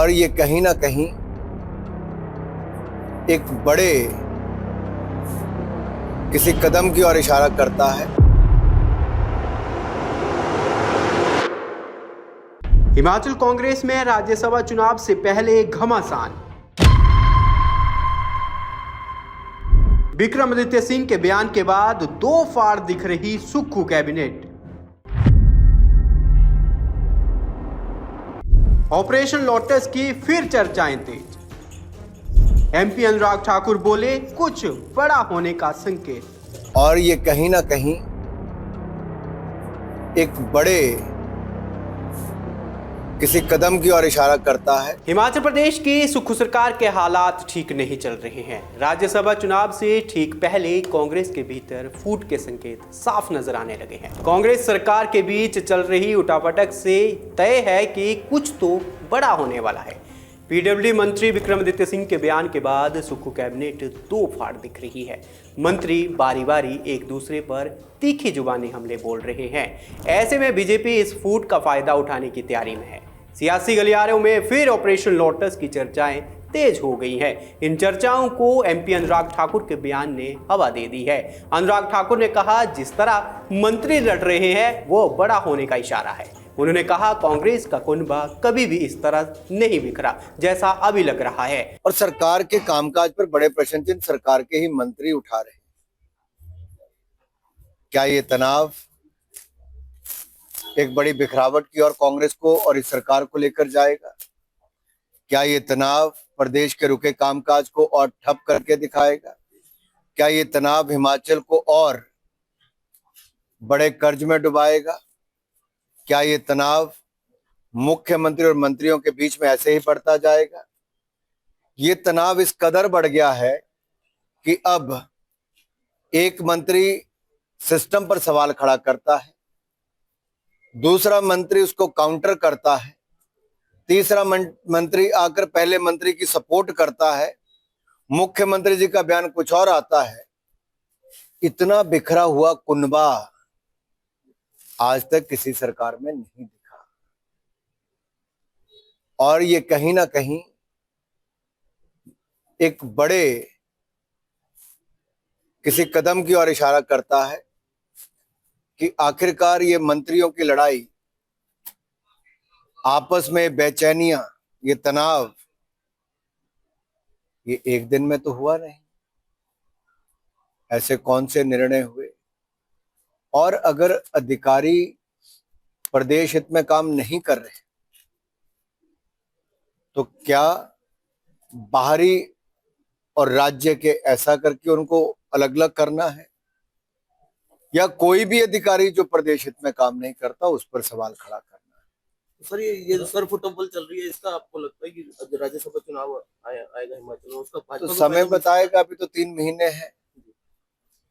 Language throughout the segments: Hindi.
और ये कहीं ना कहीं एक बड़े किसी कदम की ओर इशारा करता है। हिमाचल कांग्रेस में राज्यसभा चुनाव से पहले घमासान। विक्रमादित्य सिंह के बयान के बाद दो फाड़ दिख रही सुक्खू कैबिनेट। ऑपरेशन लोटस की फिर चर्चाएं तेज। एमपी अनुराग ठाकुर बोले कुछ बड़ा होने का संकेत। और ये कहीं ना कहीं एक बड़े किसी कदम की ओर इशारा करता है। हिमाचल प्रदेश की सुक्खू सरकार के हालात ठीक नहीं चल रहे हैं। राज्यसभा चुनाव से ठीक पहले कांग्रेस के भीतर फूट के संकेत साफ नजर आने लगे हैं। कांग्रेस सरकार के बीच चल रही उठापटक से तय है कि कुछ तो बड़ा होने वाला है। पीडब्ल्यूडी मंत्री विक्रमादित्य सिंह के बयान के बाद सुक्खू कैबिनेट दो फाड़ दिख रही है। मंत्री बारी बारी एक दूसरे पर तीखी जुबानी हमले बोल रहे हैं। ऐसे में बीजेपी इस फूट का फायदा उठाने की तैयारी में है। सियासी गलियारों में फिर ऑपरेशन लोटस की चर्चाएं तेज हो गई हैं। इन चर्चाओं को एमपी अनुराग ठाकुर के बयान ने हवा दे दी है। अनुराग ठाकुर ने कहा, जिस तरह मंत्री लड़ रहे हैं वो बड़ा होने का इशारा है। उन्होंने कहा, कांग्रेस का कुनबा कभी भी इस तरह नहीं बिखरा जैसा अभी लग रहा है। और सरकार के कामकाज पर बड़े प्रश्न चिन्ह सरकार के ही मंत्री उठा रहे हैं। क्या ये तनाव एक बड़ी बिखरावट की ओर कांग्रेस को और इस सरकार को लेकर जाएगा? क्या ये तनाव प्रदेश के रुके कामकाज को और ठप करके दिखाएगा? क्या ये तनाव हिमाचल को और बड़े कर्ज में डुबाएगा? क्या ये तनाव मुख्यमंत्री और मंत्रियों के बीच में ऐसे ही बढ़ता जाएगा? ये तनाव इस कदर बढ़ गया है कि अब एक मंत्री सिस्टम पर सवाल खड़ा करता है, दूसरा मंत्री उसको काउंटर करता है, तीसरा मंत्री आकर पहले मंत्री की सपोर्ट करता है, मुख्यमंत्री जी का बयान कुछ और आता है। इतना बिखरा हुआ कुनबा आज तक किसी सरकार में नहीं दिखा। और ये कहीं ना कहीं एक बड़े किसी कदम की ओर इशारा करता है कि आखिरकार ये मंत्रियों की लड़ाई, आपस में बेचैनियां, ये तनाव, ये एक दिन में तो हुआ नहीं। ऐसे कौन से निर्णय हुए? और अगर अधिकारी प्रदेश हित में काम नहीं कर रहे तो क्या बाहरी और राज्य के ऐसा करके उनको अलग अलग करना है? या कोई भी अधिकारी जो प्रदेश हित में काम नहीं करता उस पर सवाल खड़ा करना है? सर, ये जो सर फुटबॉल चल रही है, इसका आपको लगता है कि राज्यसभा चुनाव आएगा हिमाचल में, उसका तो समय बताएगा। अभी तो 3 महीने हैं।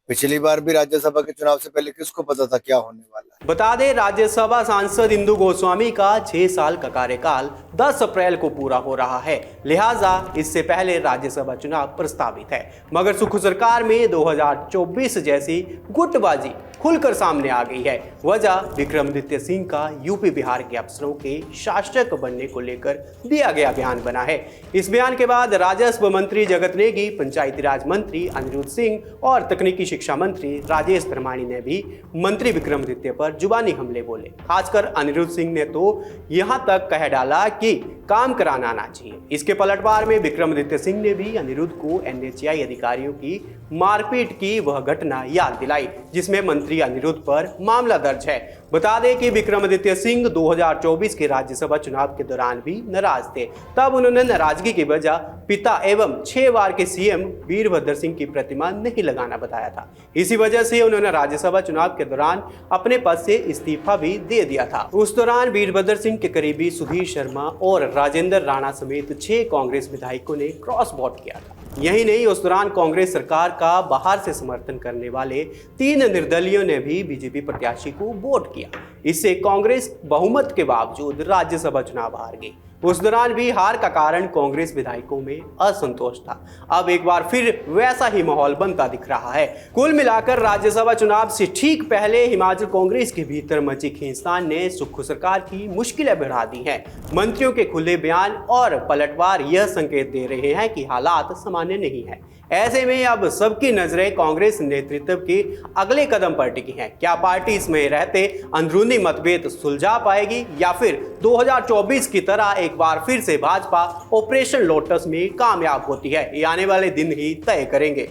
पिछली बार भी राज्यसभा के चुनाव से पहले किसको पता था क्या होने वाला है? बता दें, राज्यसभा सांसद इंदु गोस्वामी का 6 साल का कार्यकाल 10 अप्रैल को पूरा हो रहा है। लिहाजा इससे पहले राज्यसभा चुनाव प्रस्तावित है। मगर सुक्खू सरकार में 2024 जैसी गुटबाजी खुलकर सामने आ गई है। वजह विक्रमादित्य सिंह का यूपी बिहार के अफसरों के शासक बनने को लेकर दिया गया बयान बना है। इस बयान के बाद राजस्व मंत्री जगत नेगी, पंचायती राज मंत्री अनिरुद्ध सिंह और तकनीकी शिक्षा मंत्री राजेश धर्माणी ने भी मंत्री विक्रमादित्य पर जुबानी हमले बोले। खासकर अनिरुद्ध सिंह ने तो यहां तक कह डाला कि काम कराना आना चाहिए। इसके पलटवार में विक्रमादित्य सिंह ने भी अनिरुद्ध को एनएचएआई अधिकारियों की मारपीट की वह घटना याद दिलाई जिसमें मंत्री अनिरुद्ध पर मामला दर्ज है। बता दें कि विक्रमादित्य सिंह 2024 के राज्यसभा चुनाव के दौरान भी नाराज थे। तब उन्होंने नाराजगी की वजह पिता एवं 6 बार के सीएम वीरभद्र सिंह की प्रतिमा नहीं लगाना बताया था। इसी वजह से उन्होंने राज्यसभा चुनाव के दौरान अपने पद से इस्तीफा भी दे दिया था। उस दौरान वीरभद्र सिंह के करीबी सुधीर शर्मा और राजेंद्र राणा समेत 6 कांग्रेस विधायकों ने क्रॉस वोट किया था। यही नहीं, उस दौरान कांग्रेस सरकार का बाहर से समर्थन करने वाले 3 निर्दलीयों ने भी बीजेपी प्रत्याशी को वोट किया। इससे कांग्रेस बहुमत के बावजूद राज्यसभा चुनाव हार गई। उस दौरान भी हार का कारण कांग्रेस विधायकों में असंतोष था। अब एक बार फिर वैसा ही माहौल बनता दिख रहा है। कुल मिलाकर राज्यसभा चुनाव से ठीक पहले हिमाचल कांग्रेस के भीतर मची खींचतान ने सुक्खू सरकार की मुश्किलें बढ़ा दी हैं। मंत्रियों के खुले बयान और पलटवार यह संकेत दे रहे हैं कि हालात सामान्य नहीं है। ऐसे में अब सबकी नजरें कांग्रेस नेतृत्व के अगले कदम पर टिकी हैं। क्या पार्टी इसमें रहते अंदरूनी मतभेद सुलझा पाएगी या फिर 2024 की तरह एक बार फिर से भाजपा ऑपरेशन लोटस में कामयाब होती है? ये आने वाले दिन ही तय करेंगे।